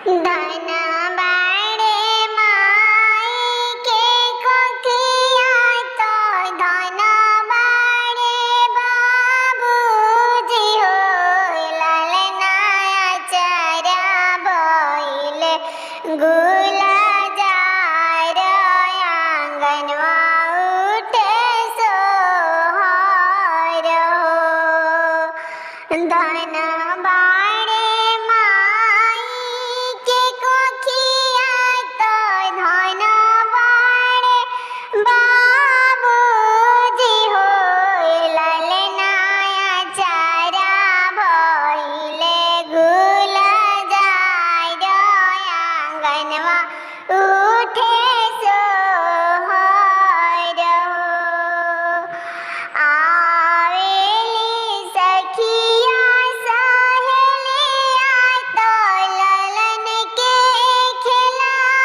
धन बाड़े माई के कोखिया तो धन बाड़े बाबूजी हो ललना चरा बोइले गुला जार आंगनवा उठे सोहर हो धन बाड़े माई के कोखिया तो धन बाड़े बाबूजी हो ललना चारा भइले गुला जार आंगनवा उठे सोहर हो आवेली सखिया सहेलिया तो ललन के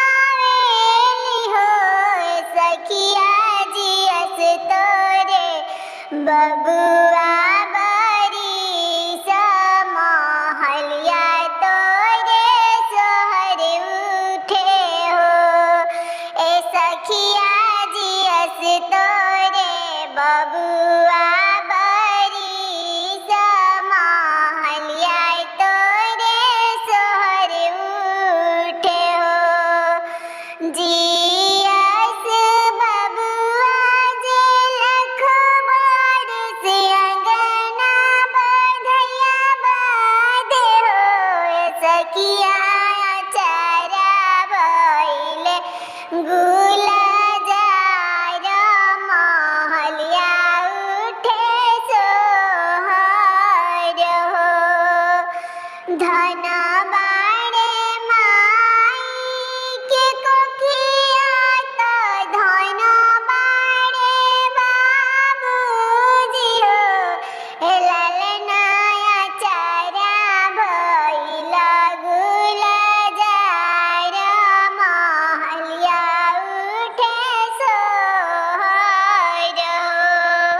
खिलावेली हो सखिया जियस तोरे बबुआ बरी समहलिया तोरे सोहर उठे हो ए सखिया जियस तोरे बबुआ बरी समहलिया तोरे सोहर उठे हो जियस बबुआ जे लखबर से अंगना बधैया बाधे हो ए सखिया